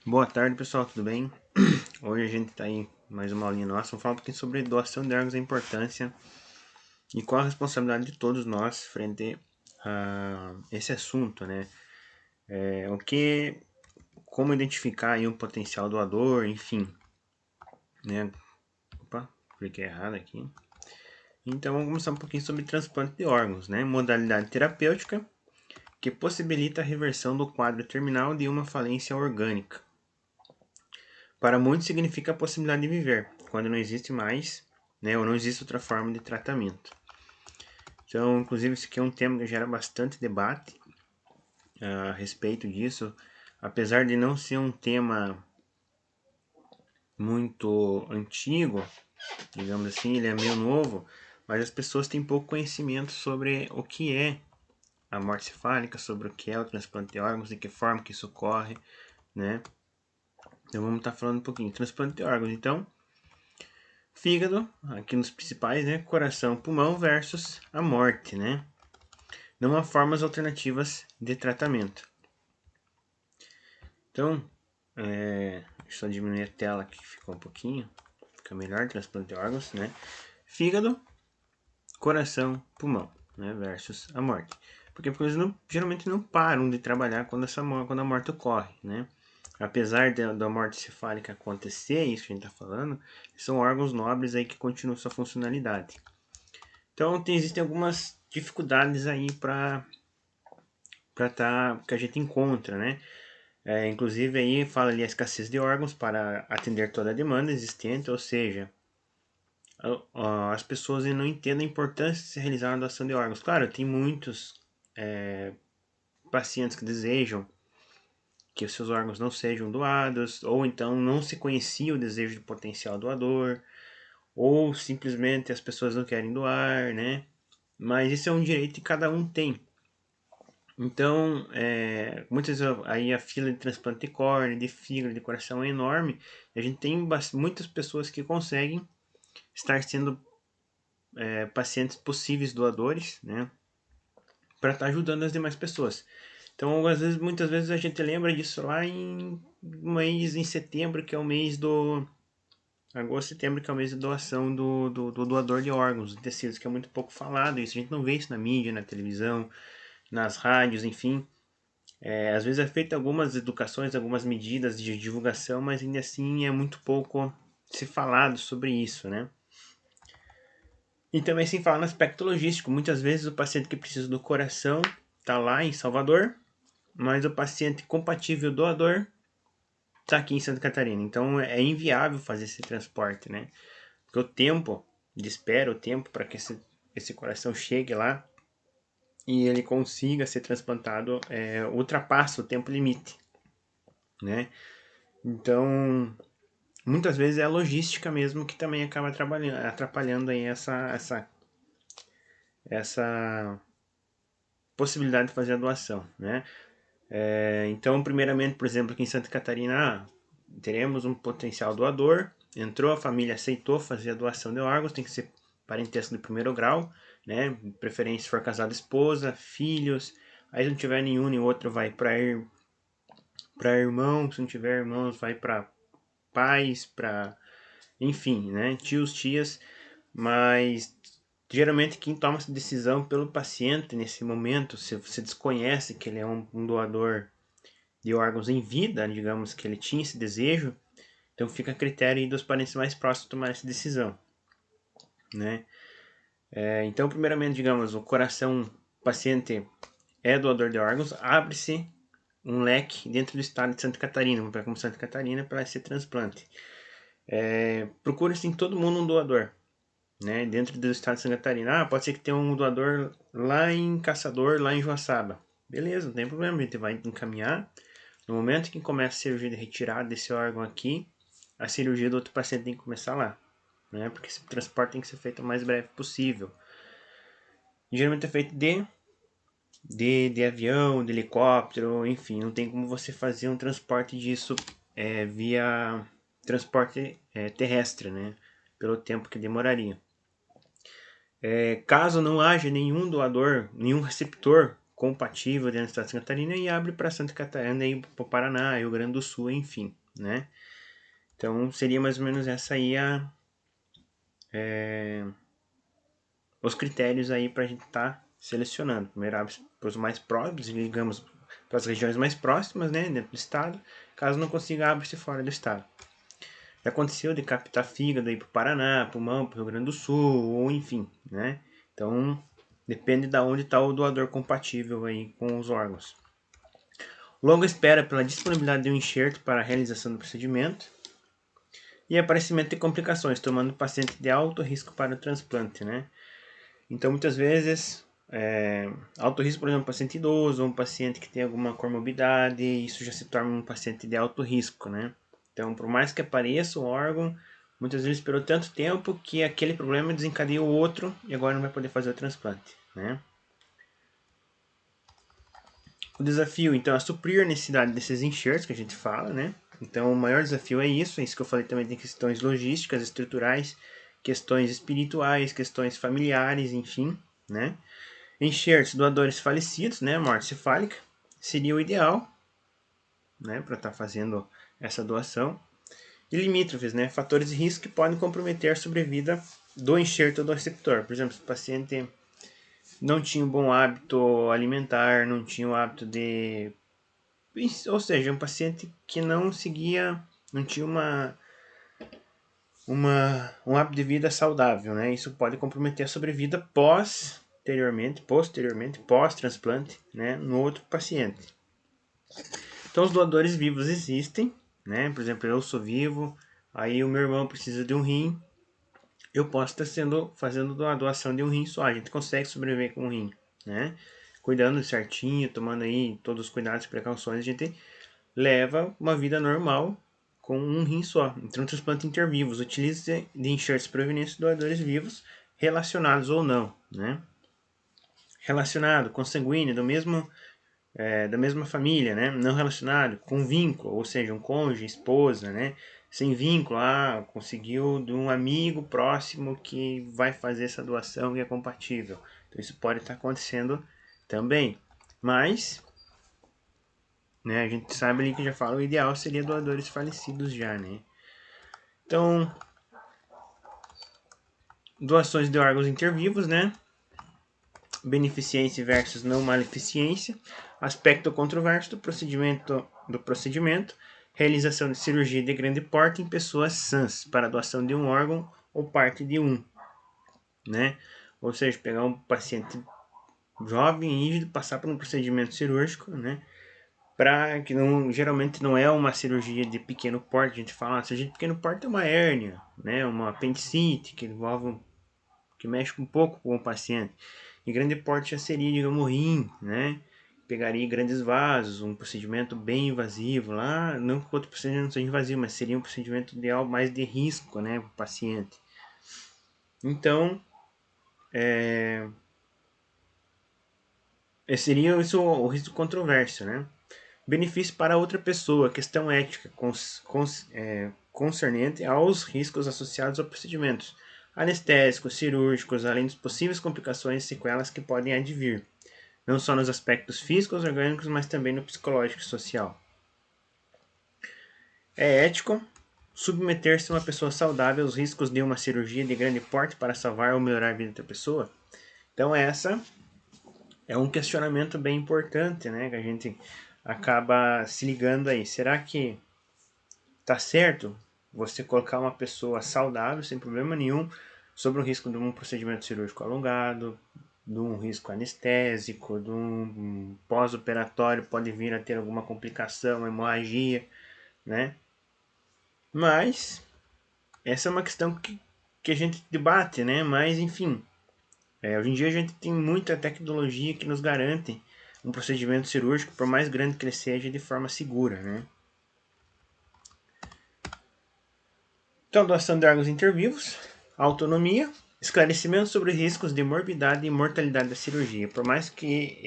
Boa tarde, pessoal, tudo bem? Hoje a gente está aí mais uma aulinha nossa. Vamos falar um pouquinho sobre doação de órgãos, a importância e qual a responsabilidade de todos nós frente a esse assunto, né? Como identificar aí um potencial doador, enfim, né? Opa, cliquei errado aqui. Então vamos começar um pouquinho sobre transplante de órgãos, né? Modalidade terapêutica que possibilita a reversão do quadro terminal de uma falência orgânica. Para muitos significa a possibilidade de viver, quando não existe mais, né, ou não existe outra forma de tratamento. Então, inclusive, isso aqui é um tema que gera bastante debate a respeito disso, apesar de não ser um tema muito antigo, digamos assim, ele é meio novo, mas as pessoas têm pouco conhecimento sobre o que é a morte cefálica, sobre o que é o transplante de órgãos, de que forma que isso ocorre, né? Então vamos estar falando um pouquinho de transplante de órgãos. Então, fígado, aqui nos principais, né? Coração, pulmão versus a morte, né? Não há formas alternativas de tratamento. Então, deixa eu diminuir a tela aqui, ficou um pouquinho. Fica melhor, transplante de órgãos, né? Fígado, coração, pulmão, né? Versus a morte. Porque eles geralmente não param de trabalhar quando a morte ocorre, né? Apesar da morte cefálica acontecer, isso que a gente está falando, são órgãos nobres aí que continuam sua funcionalidade. Então, existem algumas dificuldades aí que a gente encontra, né? Inclusive aí fala ali a escassez de órgãos para atender toda a demanda existente, ou seja, as pessoas não entendem a importância de se realizar uma doação de órgãos. Claro, tem muitos pacientes que desejam que os seus órgãos não sejam doados, ou então não se conhecia o desejo de potencial doador, ou simplesmente as pessoas não querem doar, né? Mas isso é um direito que cada um tem. Então, muitas vezes aí a fila de transplante de córnea, de fígado, de coração é enorme. E a gente tem muitas pessoas que conseguem estar sendo pacientes possíveis doadores, né? Para estar ajudando as demais pessoas. Então, muitas vezes a gente lembra disso lá em mês, em setembro, que é o mês do agosto, setembro, que é o mês de doação do doador de órgãos, de tecidos, que é muito pouco falado. Isso a gente não vê isso na mídia, na televisão, nas rádios, enfim. Às vezes é feita algumas educações, algumas medidas de divulgação, mas ainda assim é muito pouco se falado sobre isso, né? E também sem falar no aspecto logístico. Muitas vezes o paciente que precisa do coração está lá em Salvador, mas o paciente compatível doador está aqui em Santa Catarina. Então é inviável fazer esse transporte, né? Porque o tempo de espera, o tempo para que esse coração chegue lá e ele consiga ser transplantado ultrapassa o tempo limite, né? Então, muitas vezes é a logística mesmo que também acaba atrapalhando aí essa possibilidade de fazer a doação, né? Então, primeiramente, por exemplo, aqui em Santa Catarina, teremos um potencial doador, entrou, a família aceitou fazer a doação de órgãos, tem que ser parentesco de primeiro grau, né? Preferência se for casado, esposa, filhos. Aí se não tiver nenhum nem outro, vai para irmão, se não tiver irmãos, vai para pais, para enfim, né? Tios, tias, mas geralmente quem toma essa decisão pelo paciente nesse momento, se você desconhece que ele é um doador de órgãos em vida, digamos que ele tinha esse desejo, então fica a critério aí dos parentes mais próximos tomar essa decisão, né? Então, primeiramente, digamos, o coração, o paciente é doador de órgãos, abre-se um leque dentro do estado de Santa Catarina, vamos pegar como Santa Catarina para esse transplante. Procura-se em todo mundo um doador, né? Dentro do estado de Santa Catarina. Pode ser que tenha um doador lá em Caçador, lá em Joaçaba. Beleza, não tem problema, a gente vai encaminhar. No momento que começa a cirurgia de retirada desse órgão aqui, a cirurgia do outro paciente tem que começar lá, né? Porque esse transporte tem que ser feito o mais breve possível. Geralmente é feito de avião, de helicóptero, enfim, não tem como você fazer um transporte disso via transporte terrestre, né? Pelo tempo que demoraria. Caso não haja nenhum doador, nenhum receptor compatível dentro do estado de Santa Catarina e abre para Santa Catarina e para o Paraná, Rio Grande do Sul, enfim, né? Então seria mais ou menos essa aí os critérios aí para a gente estar selecionando. Primeiro abre para os mais próximos, digamos, para as regiões mais próximas, né, dentro do estado. Caso não consiga, abre-se fora do estado. Já aconteceu de captar fígado aí para o Paraná, pulmão para o Rio Grande do Sul, ou enfim, né? Então, depende de onde está o doador compatível aí com os órgãos. Longa espera pela disponibilidade de um enxerto para a realização do procedimento. E aparecimento de complicações, tomando o paciente de alto risco para o transplante, né? Então, muitas vezes, alto risco, por exemplo, um paciente idoso, ou um paciente que tem alguma comorbidade, isso já se torna um paciente de alto risco, né? Então, por mais que apareça o órgão, muitas vezes esperou tanto tempo que aquele problema desencadeia o outro e agora não vai poder fazer o transplante, né? O desafio, então, é suprir a necessidade desses enxertos que a gente fala, né? Então, o maior desafio é isso que eu falei também, tem questões logísticas, estruturais, questões espirituais, questões familiares, enfim, né? Enxertos doadores falecidos, né? Morte cefálica, seria o ideal, né? Para estar fazendo essa doação. E limítrofes, né? Fatores de risco que podem comprometer a sobrevida do enxerto do receptor. Por exemplo, se o paciente não tinha um bom hábito alimentar, não tinha o hábito de... Ou seja, um paciente que não seguia, não tinha um hábito de vida saudável, né? Isso pode comprometer a sobrevida posteriormente, pós-transplante, né? No outro paciente. Então, os doadores vivos existem, né? Por exemplo, eu sou vivo, aí o meu irmão precisa de um rim, eu posso estar fazendo a doação de um rim só, a gente consegue sobreviver com um rim, né? Cuidando certinho, tomando aí todos os cuidados e precauções, a gente leva uma vida normal com um rim só. Então, transplante intervivos utiliza de enxertos provenientes de doadores vivos, relacionados ou não, né? Relacionado, consanguíneo, da mesma família, né? Não relacionado, com vínculo, ou seja, um cônjuge, esposa, né? Sem vínculo, conseguiu de um amigo próximo que vai fazer essa doação e é compatível. Então isso pode estar acontecendo também. Mas, né, a gente sabe ali que já fala, o ideal seria doadores falecidos já, né? Então, doações de órgãos intervivos, né? Beneficência versus não maleficência, aspecto controverso do procedimento, realização de cirurgia de grande porte em pessoas sãs para doação de um órgão ou parte de um, né? Ou seja, pegar um paciente jovem, rígido, passar por um procedimento cirúrgico, né? Para que não, geralmente não é uma cirurgia de pequeno porte, a gente fala, cirurgia de pequeno porte é uma hérnia, né? Uma apendicite que envolve que mexe um pouco com o paciente. E grande porte já seria, digamos, o rim, né? Pegaria grandes vasos, um procedimento bem invasivo lá, não que o outro procedimento não seja invasivo, mas seria um procedimento ideal mais de risco, né, para o paciente. Então, seria isso o risco controverso, né? Benefício para outra pessoa, questão ética concernente aos riscos associados a procedimentos anestésicos, cirúrgicos, além das possíveis complicações e sequelas que podem advir, não só nos aspectos físicos, orgânicos, mas também no psicológico e social. É ético submeter-se uma pessoa saudável aos riscos de uma cirurgia de grande porte para salvar ou melhorar a vida da pessoa? Então essa é um questionamento bem importante, né, que a gente acaba se ligando aí. Será que tá certo você colocar uma pessoa saudável, sem problema nenhum, sobre o risco de um procedimento cirúrgico alongado, de um risco anestésico, de um pós-operatório, pode vir a ter alguma complicação, hemorragia, né? Mas essa é uma questão que a gente debate, né? Mas, enfim, hoje em dia a gente tem muita tecnologia que nos garante um procedimento cirúrgico, por mais grande que ele seja, de forma segura, né? Então, doação de órgãos intervivos, autonomia, esclarecimento sobre riscos de morbidade e mortalidade da cirurgia. Por mais que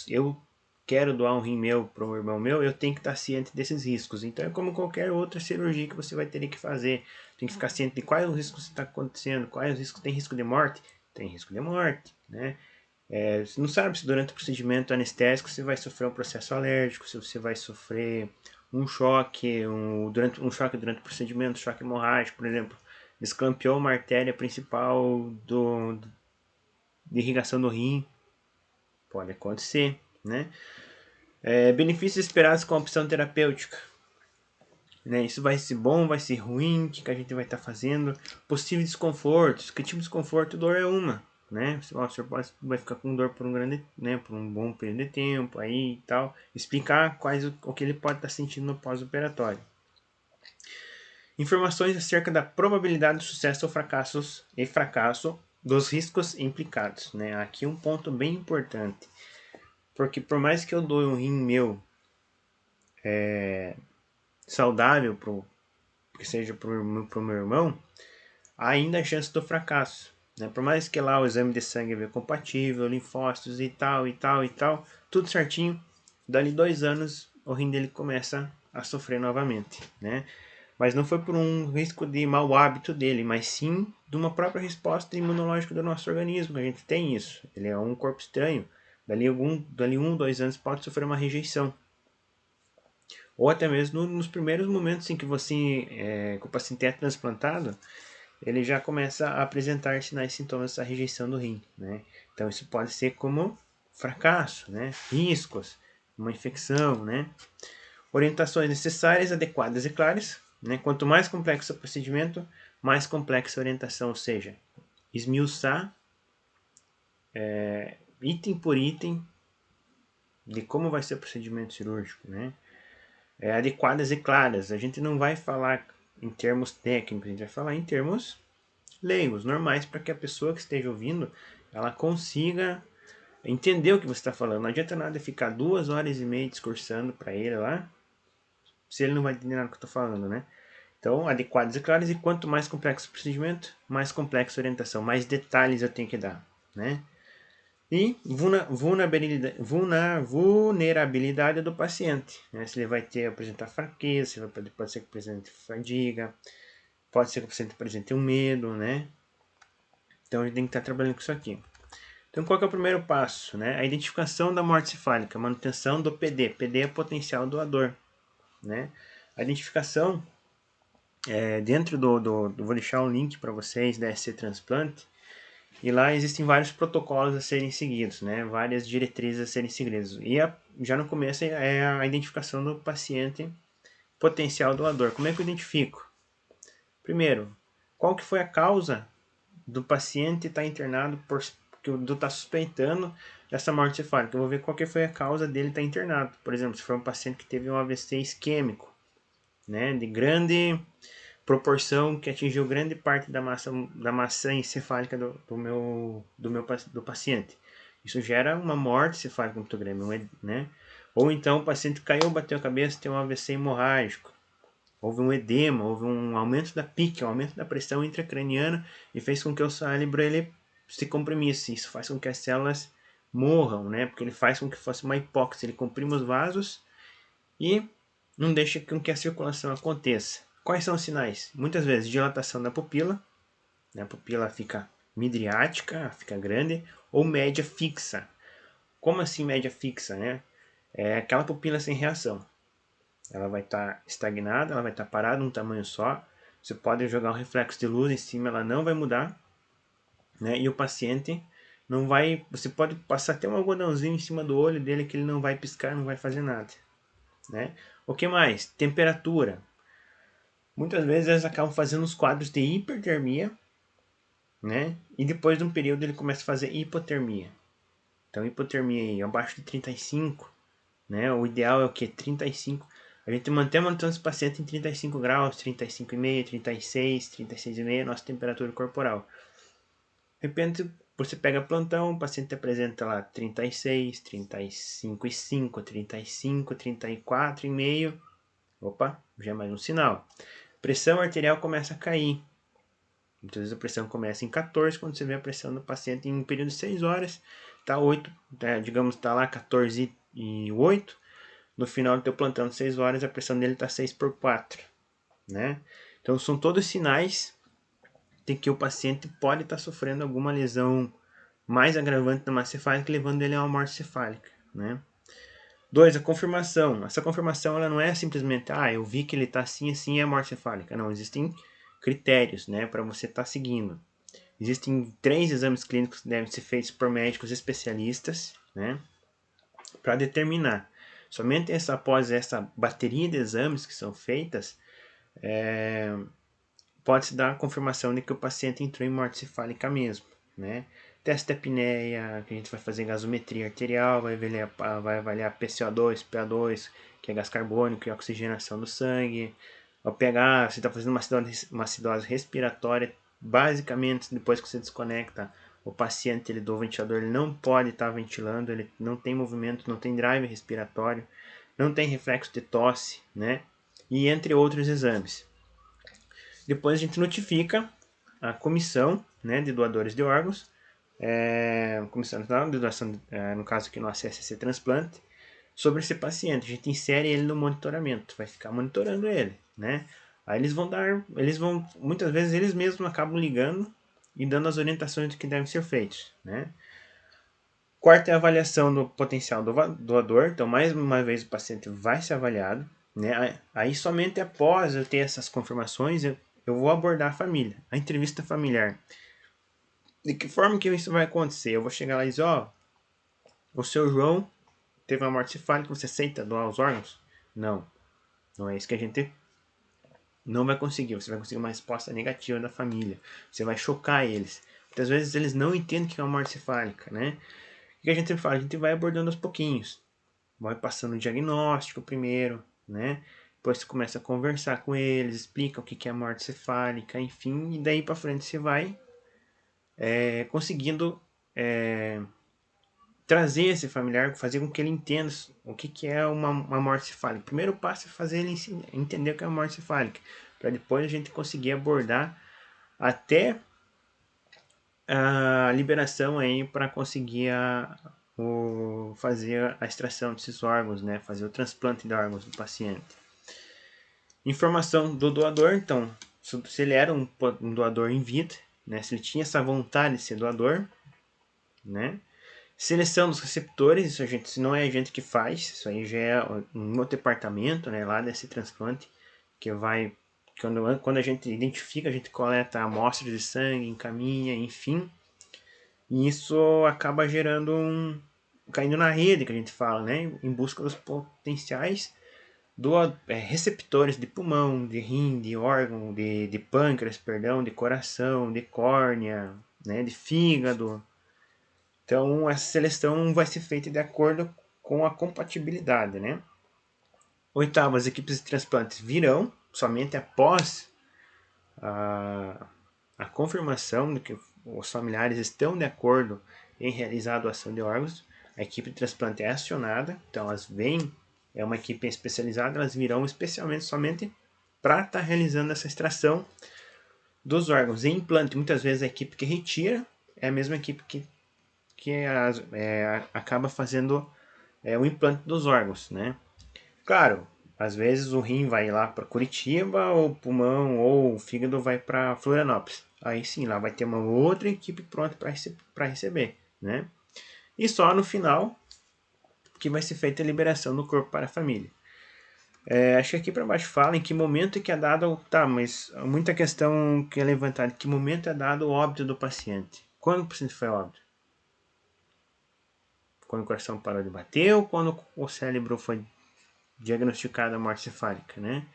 eu quero doar um rim meu para um irmão meu, eu tenho que estar ciente desses riscos. Então, é como qualquer outra cirurgia que você vai ter que fazer. Tem que ficar ciente de quais os riscos está acontecendo, quais os riscos. Tem risco de morte? Tem risco de morte, né? Você não sabe se durante o procedimento anestésico você vai sofrer um processo alérgico, se você vai sofrer um choque, durante o procedimento, choque hemorrágico, por exemplo, descampeou uma artéria principal de irrigação do rim, pode acontecer, né? Benefícios esperados com a opção terapêutica, né? Isso vai ser bom, vai ser ruim, o que a gente vai estar fazendo, possíveis desconfortos, que tipo de desconforto? Dor é uma, né? O senhor vai ficar com dor por por um bom período de tempo aí e tal, explicar o que ele pode estar sentindo no pós-operatório. Informações acerca da probabilidade de sucesso ou fracasso dos riscos implicados, né? Aqui um ponto bem importante, porque por mais que eu dou um rim meu saudável que seja para o meu irmão, há ainda a chance do fracasso, né? Por mais que lá o exame de sangue veja compatível, linfócitos e tal, tudo certinho, dali 2 anos o rim dele começa a sofrer novamente, né? Mas não foi por um risco de mau hábito dele, mas sim de uma própria resposta imunológica do nosso organismo. A gente tem isso. Ele é um corpo estranho. Dali 2 anos pode sofrer uma rejeição. Ou até mesmo nos primeiros momentos em que que o paciente é transplantado, ele já começa a apresentar sinais e sintomas da rejeição do rim, né? Então isso pode ser como fracasso, né? Riscos, uma infecção, né? Orientações necessárias, adequadas e claras, né? Quanto mais complexo o procedimento, mais complexa a orientação, ou seja, esmiuçar item por item de como vai ser o procedimento cirúrgico, né? Adequadas e claras. A gente não vai falar em termos técnicos, a gente vai falar em termos leigos, normais, para que a pessoa que esteja ouvindo, ela consiga entender o que você está falando. Não adianta nada ficar 2 horas e meia discursando para ele lá, se ele não vai entender nada do que eu estou falando, né? Então, adequadas e claras, e quanto mais complexo o procedimento, mais complexa a orientação, mais detalhes eu tenho que dar, né? E vulnerabilidade do paciente, né? Se ele vai apresentar fraqueza, se pode ser que apresente fadiga, pode ser que o paciente apresente um medo, né? Então a gente tem que estar trabalhando com isso aqui. Então qual que é o primeiro passo, né? A identificação da morte cefálica, manutenção do PD. PD é potencial doador, né? A identificação, dentro vou deixar um link para vocês da SC Transplante, e lá existem vários protocolos a serem seguidos, né? Várias diretrizes a serem seguidas. E já no começo é a identificação do paciente potencial doador. Como é que eu identifico? Primeiro, qual que foi a causa do paciente estar internado que eu estou suspeitando dessa morte cefálica? Eu vou ver qual que foi a causa dele estar internado. Por exemplo, se foi um paciente que teve um AVC isquêmico, né? De grande proporção que atingiu grande parte da massa encefálica do paciente. Isso gera uma morte cefálica muito grande, né? Ou então o paciente caiu, bateu a cabeça, tem um AVC hemorrágico. Houve um edema, houve um aumento da PIC, um aumento da pressão intracraniana e fez com que o cérebro ele se comprimisse. Isso faz com que as células morram, né? Porque ele faz com que fosse uma hipóxia. Ele comprime os vasos e não deixa com que a circulação aconteça. Quais são os sinais? Muitas vezes dilatação da pupila, né? A pupila fica midriática, fica grande, ou média fixa. Como assim média fixa, né? É aquela pupila sem reação. Ela vai estar estagnada, ela vai estar parada num tamanho só. Você pode jogar um reflexo de luz em cima, ela não vai mudar, né? E o paciente não vai, você pode passar até um algodãozinho em cima do olho dele que ele não vai piscar, não vai fazer nada, né? O que mais? Temperatura. Muitas vezes eles acabam fazendo os quadros de hipertermia, né? E depois de um período ele começa a fazer hipotermia. Então hipotermia aí abaixo de 35, né? O ideal é o que? 35. A gente mantém esse paciente em 35 graus, 35,5, 36, 36,5, nossa temperatura corporal. De repente, você pega plantão, o paciente apresenta lá 36, 35,5, 35, 34,5. Opa, já é mais um sinal. Pressão arterial começa a cair. Muitas vezes a pressão começa em 14, quando você vê a pressão do paciente em um período de 6 horas, tá 8, digamos, tá lá 14 e 8. No final do teu plantão de 6 horas, a pressão dele está 6 por 4, né? Então, são todos sinais de que o paciente pode estar sofrendo alguma lesão mais agravante da massa cefálica, levando ele a uma morte cefálica, né? 2, a confirmação. Essa confirmação ela não é simplesmente, eu vi que ele está assim, assim, é morte cefálica. Não, existem critérios, né, para você estar seguindo. Existem 3 exames clínicos que devem ser feitos por médicos especialistas, né, para determinar. Somente após essa bateria de exames que são feitas, pode-se dar a confirmação de que o paciente entrou em morte cefálica mesmo, né? Teste de apneia, que a gente vai fazer gasometria arterial, vai avaliar PCO2, PA2, que é gás carbônico e oxigenação do sangue. Ao pegar, você está fazendo uma acidose respiratória, basicamente, depois que você desconecta o paciente do ventilador, ele não pode estar ventilando, ele não tem movimento, não tem drive respiratório, não tem reflexo de tosse, né? E entre outros exames. Depois a gente notifica a comissão, né, de doadores de órgãos, comissão nacional de doação, no caso aqui no ACSC Transplante, sobre esse paciente. A gente insere ele no monitoramento, vai ficar monitorando ele, né? Aí eles vão, muitas vezes eles mesmos acabam ligando e dando as orientações do que devem ser feitos, né? Quarta é a avaliação do potencial do doador. Então, mais uma vez, o paciente vai ser avaliado, né? Aí, somente após eu ter essas confirmações, eu vou abordar a família, a entrevista familiar. De que forma que isso vai acontecer? Eu vou chegar lá e dizer, o seu João teve uma morte cefálica, você aceita doar os órgãos? Não. Não é isso que a gente não vai conseguir. Você vai conseguir uma resposta negativa da família. Você vai chocar eles. Muitas vezes eles não entendem o que é uma morte cefálica, né? O que a gente sempre fala? A gente vai abordando aos pouquinhos. Vai passando o diagnóstico primeiro, né? Depois você começa a conversar com eles, explica o que é a morte cefálica, enfim, e daí para frente você vai conseguindo trazer esse familiar, fazer com que ele entenda o que é uma morte cefálica. O primeiro passo é fazer ele entender o que é uma morte cefálica, para depois a gente conseguir abordar até a liberação aí para conseguir fazer a extração desses órgãos, né? Fazer o transplante de órgãos do paciente. Informação do doador, então, se ele era um doador in vitro, né? Se ele tinha essa vontade de ser doador, né? Seleção dos receptores, isso não é a gente que faz, isso aí já é um outro departamento, né? Lá desse transplante, que vai quando a gente identifica, a gente coleta amostras de sangue, encaminha, enfim. E isso acaba gerando caindo na rede, que a gente fala, né? Em busca dos potenciais receptores de pulmão, de rim, de órgão, de pâncreas, perdão, de coração, de córnea, né? De fígado. Então, essa seleção vai ser feita de acordo com a compatibilidade, né? Oitavo, as equipes de transplantes virão somente após a confirmação de que os familiares estão de acordo em realizar a doação de órgãos. A equipe de transplante é acionada, então elas vêm, é uma equipe especializada, elas virão especialmente somente para estar realizando essa extração dos órgãos. Em implante, muitas vezes a equipe que retira é a mesma equipe que acaba fazendo o implante dos órgãos, né? Claro, às vezes o rim vai lá para Curitiba, ou o pulmão ou o fígado vai para Florianópolis. Aí sim, lá vai ter uma outra equipe pronta para receber, né? E só no final que vai ser feita a liberação do corpo para a família. Acho que aqui para baixo fala em que momento é que é dado... Tá, mas muita questão que é levantada. Em que momento é dado o óbito do paciente? Quando o paciente foi óbito? Quando o coração parou de bater ou quando o cérebro foi diagnosticado a morte cefálica, né?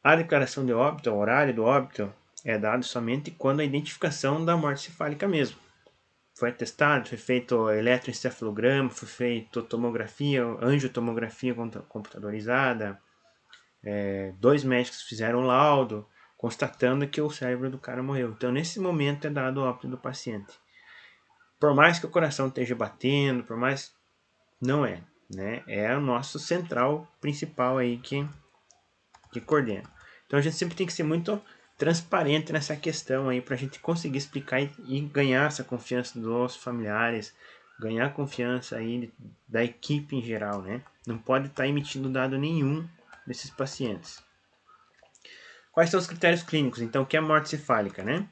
A declaração de óbito, o horário do óbito, é dado somente quando a identificação da morte cefálica mesmo. Foi atestado, foi feito eletroencefalograma, foi feito tomografia, angiotomografia computadorizada. 2 médicos fizeram laudo, constatando que o cérebro do cara morreu. Então, nesse momento é dado o óbito do paciente. Por mais que o coração esteja batendo, por mais... Não é, né? É o nosso central principal aí que coordena. Então, a gente sempre tem que ser muito transparente nessa questão aí para a gente conseguir explicar e ganhar essa confiança dos familiares, ganhar a confiança aí da equipe em geral, né? Não pode estar emitindo dado nenhum desses pacientes. Quais são os critérios clínicos? Então, o que é morte cefálica, né?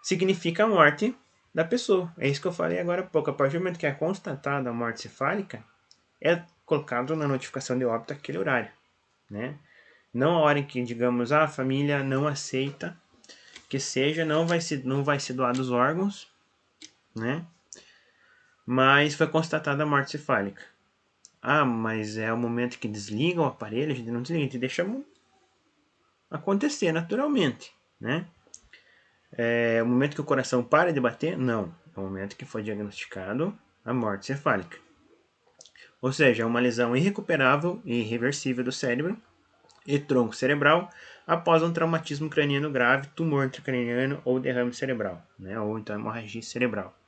Significa morte da pessoa. É isso que eu falei agora há pouco. A partir do momento que é constatada a morte cefálica, é colocado na notificação de óbito aquele horário, né? Não a hora em que, digamos, a família não aceita que seja, não vai ser doado os órgãos, né? Mas foi constatada a morte cefálica. Ah, mas é o momento que desliga o aparelho, a gente não desliga, a gente deixa acontecer naturalmente, né? É o momento que o coração para de bater? Não. É o momento que foi diagnosticado a morte cefálica. Ou seja, é uma lesão irrecuperável e irreversível do cérebro e tronco cerebral após um traumatismo craniano grave, tumor intracraniano ou derrame cerebral, né? Ou então hemorragia cerebral.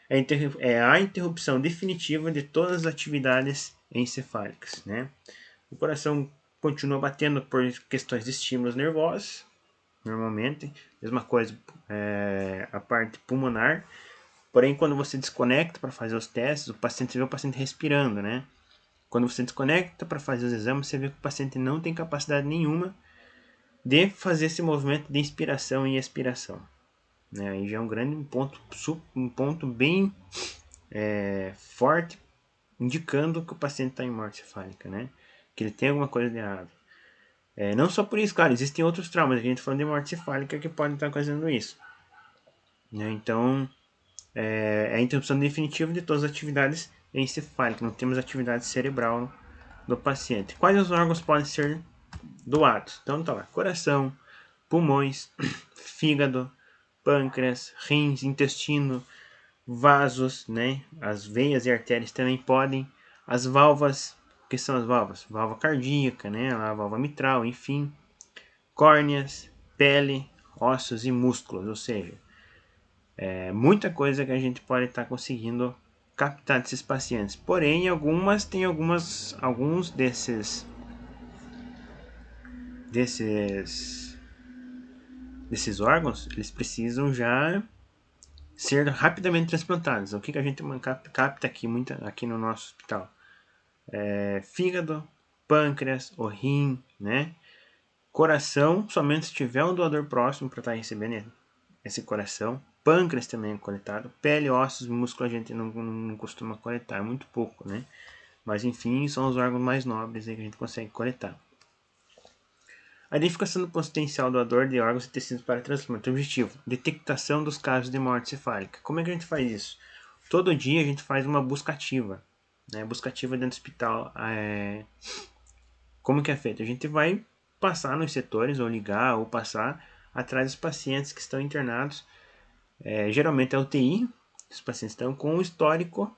É a interrupção definitiva de todas as atividades encefálicas, né? O coração continua batendo por questões de estímulos nervosos, normalmente. Mesma coisa a parte pulmonar. Porém, quando você desconecta para fazer os testes, você vê o paciente respirando, né? Quando você desconecta para fazer os exames, você vê que o paciente não tem capacidade nenhuma de fazer esse movimento de inspiração e expiração. Né? Aí já é um grande um ponto bem forte, indicando que o paciente está em morte cefálica, né? Que ele tem alguma coisa de errado. Não só por isso, claro, existem outros traumas, a gente falando de morte cefálica que podem estar causando isso. Né? Então, é a interrupção definitiva de todas as atividades encefálicas, não temos atividade cerebral do paciente. Quais os órgãos podem ser doados? Então tá lá, coração, pulmões, fígado, pâncreas, rins, intestino, vasos, né? As veias e artérias também podem. As válvulas, o que são as válvulas? Válvula cardíaca, né? A válvula mitral, enfim. Córneas, pele, ossos e músculos, ou seja, muita coisa que a gente pode estar conseguindo captar desses pacientes. Porém, alguns desses órgãos, eles precisam já ser rapidamente transplantados. O que a gente capta aqui no nosso hospital? Fígado, pâncreas, o rim, né? Coração, somente se tiver um doador próximo para estar recebendo esse coração. Pâncreas também é coletado. Pele, ossos, músculo a gente não costuma coletar, muito pouco, né? Mas enfim, são os órgãos mais nobres aí que a gente consegue coletar. A identificação do potencial doador de órgãos e tecidos para transplante. Objetivo: detectação dos casos de morte cefálica. Como é que a gente faz isso? Todo dia a gente faz uma busca ativa. Né? Busca ativa dentro do hospital. Como que é feito? A gente vai passar nos setores, ou ligar, ou passar atrás dos pacientes que estão internados. Geralmente é UTI. Os pacientes estão com um histórico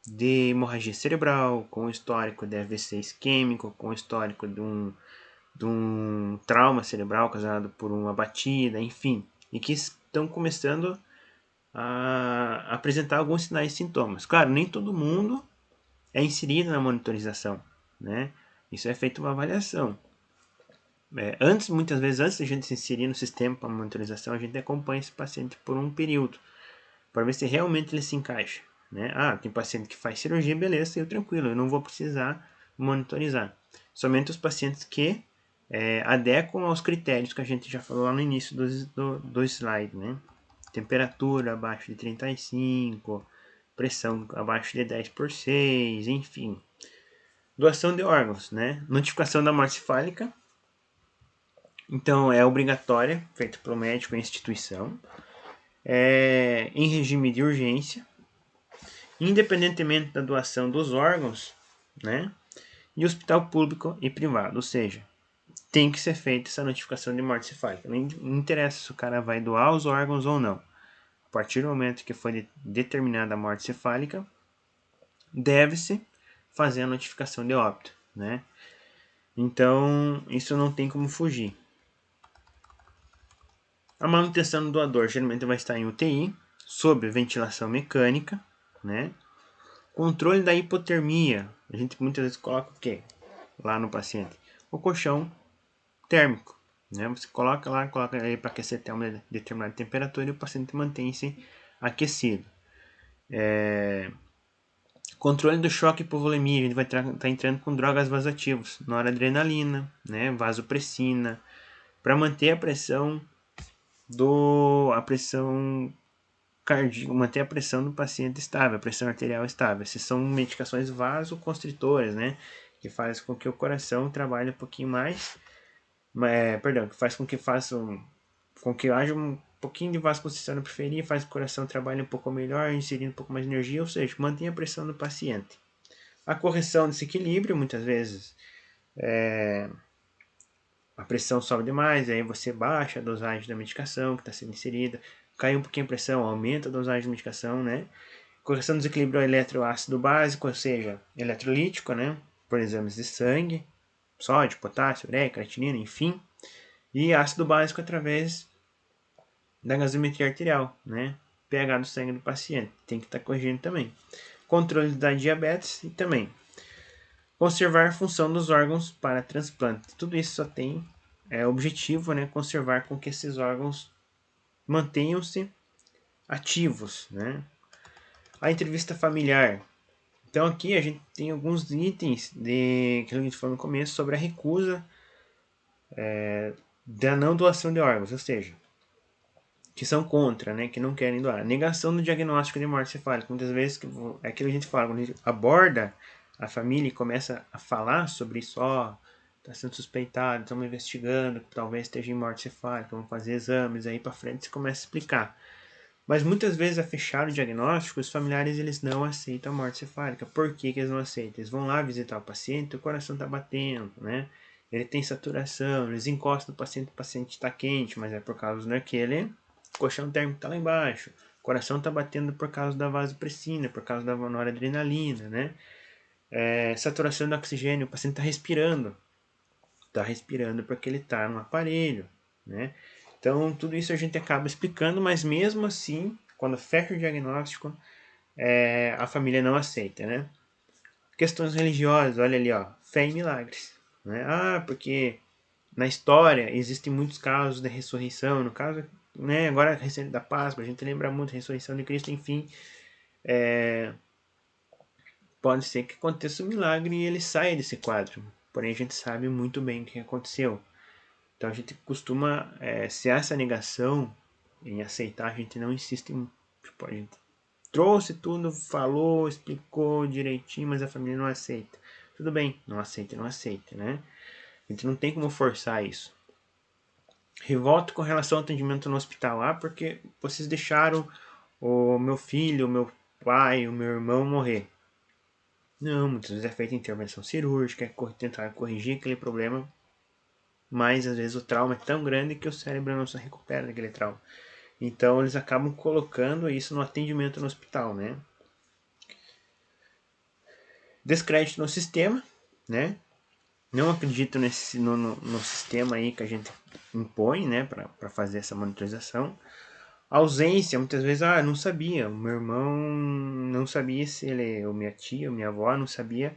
de hemorragia cerebral, com histórico de AVC isquêmico, com histórico de um trauma cerebral causado por uma batida, enfim, e que estão começando a apresentar alguns sinais e sintomas. Claro, nem todo mundo é inserido na monitorização, né? Isso é feito uma avaliação. Muitas vezes, antes de a gente se inserir no sistema para monitorização, a gente acompanha esse paciente por um período, para ver se realmente ele se encaixa. Né? Tem paciente que faz cirurgia, beleza, eu tranquilo, eu não vou precisar monitorizar. Somente os pacientes que adequam aos critérios que a gente já falou lá no início do slide, né? Temperatura abaixo de 35, pressão abaixo de 10 por 6, enfim. Doação de órgãos, né? Notificação da morte cefálica. Então, é obrigatória, feita pelo médico e instituição. Em regime de urgência. Independentemente da doação dos órgãos, né? E hospital público e privado, ou seja, tem que ser feita essa notificação de morte cefálica. Não interessa se o cara vai doar os órgãos ou não. A partir do momento que foi determinada a morte cefálica, deve-se fazer a notificação de óbito, né? Então, isso não tem como fugir. A manutenção do doador geralmente vai estar em UTI, sob ventilação mecânica, né? Controle da hipotermia. A gente muitas vezes coloca o quê? Lá no paciente? O colchão térmico. Né? Você coloca ele para aquecer até uma determinada temperatura e o paciente mantém-se aquecido. Controle do choque e hipovolemia. A gente vai estar entrando com drogas vasoativas, noradrenalina, né? Vasopressina, para manter a pressão cardíaco, manter a pressão do paciente estável, a pressão arterial estável. Essas são medicações vasoconstritoras, né? Que faz com que o coração trabalhe um pouquinho mais, que faz com que com que haja um pouquinho de vasoconstrição na periferia, faz que o coração trabalhe um pouco melhor, inserindo um pouco mais de energia, ou seja, mantém a pressão do paciente. A correção desse equilíbrio, muitas vezes, a pressão sobe demais, aí você baixa a dosagem da medicação que está sendo inserida, cai um pouquinho a pressão, aumenta a dosagem da medicação, né? Correção do desequilíbrio eletroácido básico, ou seja, eletrolítico, né? Por exames de sangue, sódio, potássio, ureia, creatinina, enfim. E ácido básico através da gasometria arterial, né? pH do sangue do paciente, tem que estar corrigindo também. Controle da diabetes e também conservar a função dos órgãos para transplante. Tudo isso só tem objetivo, né? Conservar com que esses órgãos mantenham-se ativos, né? A entrevista familiar. Então aqui a gente tem alguns itens que a gente falou no começo sobre a recusa da não doação de órgãos, ou seja, que são contra, né, que não querem doar. Negação do diagnóstico de morte cefálica. Muitas vezes é aquilo que a gente fala, quando a gente aborda a família e começa a falar sobre isso, está sendo suspeitado, estamos investigando, talvez esteja em morte cefálica, vamos fazer exames, aí para frente você começa a explicar. Mas muitas vezes, a fechar o diagnóstico, os familiares eles não aceitam a morte cefálica. Por que eles não aceitam? Eles vão lá visitar o paciente, o coração está batendo, né? Ele tem saturação, eles encostam no paciente está quente, mas é por causa daquele colchão térmico está lá embaixo. O coração está batendo por causa da vasopressina, por causa da noradrenalina, né? Saturação do oxigênio, o paciente está respirando. Está respirando porque ele está no aparelho, né? Então, tudo isso a gente acaba explicando, mas mesmo assim, quando fecha o diagnóstico, a família não aceita, né? Questões religiosas, olha ali, fé em milagres, né? Porque na história existem muitos casos de ressurreição, no caso, né, agora recente da Páscoa, a gente lembra muito da ressurreição de Cristo, enfim, pode ser que aconteça um milagre e ele saia desse quadro, porém a gente sabe muito bem o que aconteceu. Então a gente costuma, se há essa negação em aceitar, a gente não insiste em, tipo, a gente trouxe tudo, falou, explicou direitinho, mas a família não aceita. Tudo bem, não aceita, não aceita, né? A gente não tem como forçar isso. Revolta com relação ao atendimento no hospital. Porque vocês deixaram o meu filho, o meu pai, o meu irmão morrer. Não, muitas vezes é feita intervenção cirúrgica, tentar corrigir aquele problema, mas às vezes o trauma é tão grande que o cérebro não se recupera daquele trauma. Então eles acabam colocando isso no atendimento no hospital, né? Descrédito no sistema, né? Não acredito no sistema aí que a gente impõe, né, para fazer essa monitorização. Ausência, muitas vezes, não sabia, o meu irmão não sabia se ele, ou minha tia, ou minha avó não sabia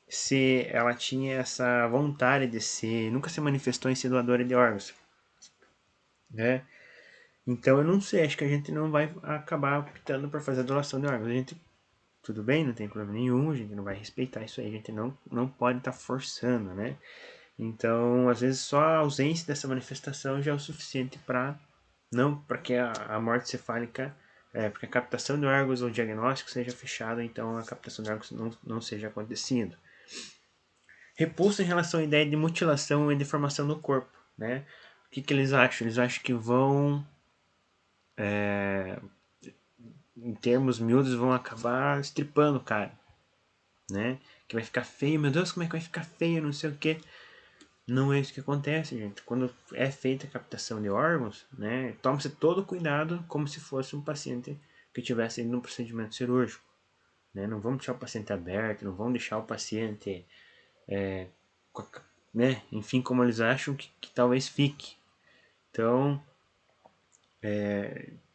se ela tinha essa vontade de ser, nunca se manifestou em ser doadora de órgãos, né? Então eu não sei, acho que a gente não vai acabar optando por fazer a doação de órgãos. A gente, tudo bem, não tem problema nenhum, a gente não vai respeitar isso aí, a gente não pode estar forçando, né? Então, às vezes, só a ausência dessa manifestação já é o suficiente para que a morte cefálica, porque a captação de órgãos ou diagnóstico seja fechado, então a captação de órgãos não seja acontecido. Repulso em relação à ideia de mutilação e deformação do corpo, né? O que eles acham? Eles acham que vão, em termos miúdos, vão acabar estripando o cara, né? Que vai ficar feio, meu Deus, como é que vai ficar feio, não sei o que. Não é isso que acontece, gente. Quando é feita a captação de órgãos, né, toma-se todo o cuidado como se fosse um paciente que estivesse indo num procedimento cirúrgico. Né? Não vamos deixar o paciente aberto, não vamos deixar o paciente, né, enfim, como eles acham que talvez fique. Então,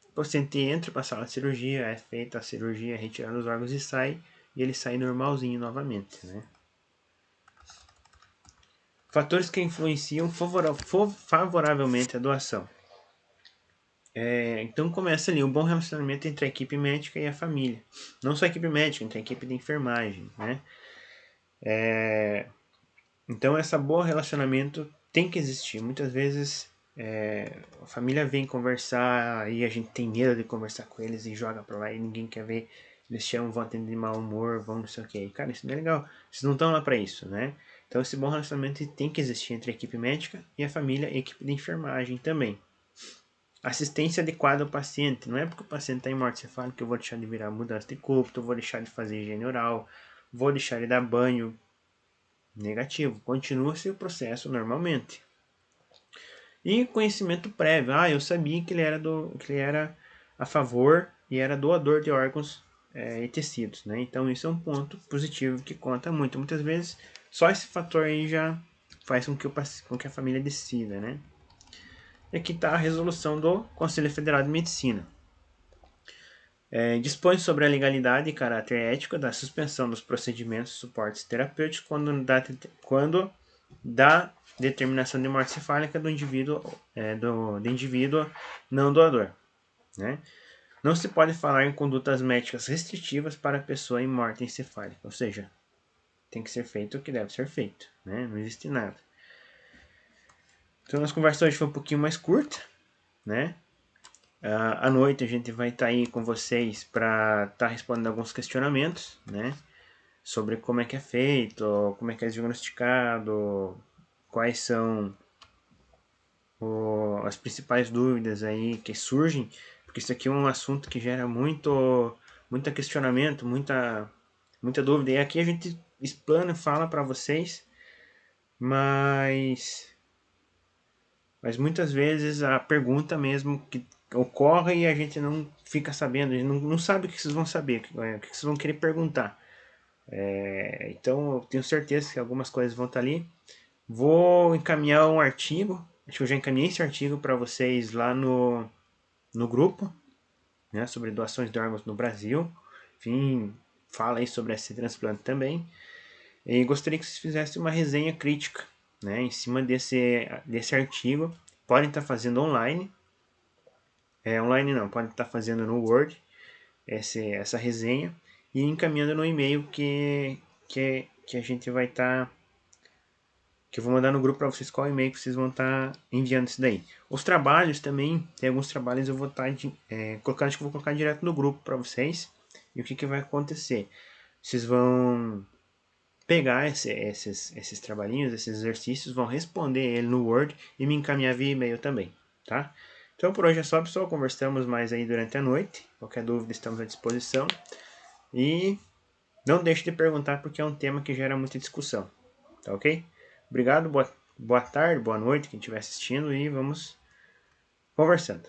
o paciente entra para a sala de cirurgia, é feita a cirurgia, retirando os órgãos e sai, e ele sai normalzinho novamente, né? Fatores que influenciam favoravelmente a doação. Então começa ali o bom relacionamento entre a equipe médica e a família. Não só a equipe médica, entre a equipe de enfermagem, né? Então esse bom relacionamento tem que existir. Muitas vezes a família vem conversar e a gente tem medo de conversar com eles e joga pra lá e ninguém quer ver. Eles chamam, vão atender de mau humor, vão não sei o que. Cara, isso não é legal. Vocês não estão lá pra isso, né? Então esse bom relacionamento tem que existir entre a equipe médica e a família e a equipe de enfermagem também. Assistência adequada ao paciente. Não é porque o paciente está em morte, você fala que eu vou deixar de virar mudança de culto, vou deixar de fazer higiene oral, vou deixar ele dar banho. Negativo. Continua-se o processo normalmente. E conhecimento prévio. Eu sabia que que ele era a favor e era doador de órgãos e tecidos, né? Então isso é um ponto positivo que conta muito. Muitas vezes só esse fator aí já faz com que a família decida, né? E aqui está a resolução do Conselho Federal de Medicina. Dispõe sobre a legalidade e caráter ético da suspensão dos procedimentos e suportes terapêuticos quando dá determinação de morte cefálica do indivíduo, do indivíduo não doador. Né? Não se pode falar em condutas médicas restritivas para a pessoa em morte encefálica, ou seja, tem que ser feito o que deve ser feito, né? Não existe nada. Então, nossa conversa hoje foi um pouquinho mais curta, né? À noite a gente vai estar aí com vocês para estar respondendo alguns questionamentos, né? Sobre como é que é feito, como é que é diagnosticado, quais são as principais dúvidas aí que surgem, porque isso aqui é um assunto que gera muito questionamento, muita dúvida. E aqui a gente explana, fala para vocês, mas muitas vezes a pergunta mesmo que ocorre e a gente não fica sabendo, a gente não sabe o que vocês vão saber, o que vocês vão querer perguntar. Então eu tenho certeza que algumas coisas vão estar ali. Vou encaminhar um artigo, acho que eu já encaminhei esse artigo para vocês lá no grupo, né, sobre doações de órgãos no Brasil. Enfim, fala aí sobre esse transplante também. E gostaria que vocês fizessem uma resenha crítica, né, em cima desse artigo. Podem estar fazendo online. Online não, podem estar fazendo no Word essa resenha e encaminhando no e-mail que a gente vai estar que eu vou mandar no grupo para vocês qual e-mail que vocês vão estar enviando isso daí. Os trabalhos também, tem alguns trabalhos eu vou estar colocando, acho que eu vou colocar direto no grupo para vocês. E o que vai acontecer? Vocês vão pegar esses trabalhinhos, esses exercícios, vão responder ele no Word e me encaminhar via e-mail também, tá? Então por hoje é só, pessoal. Conversamos mais aí durante a noite. Qualquer dúvida estamos à disposição. E não deixe de perguntar porque é um tema que gera muita discussão, tá ok? Obrigado, boa tarde, boa noite quem estiver assistindo e vamos conversando.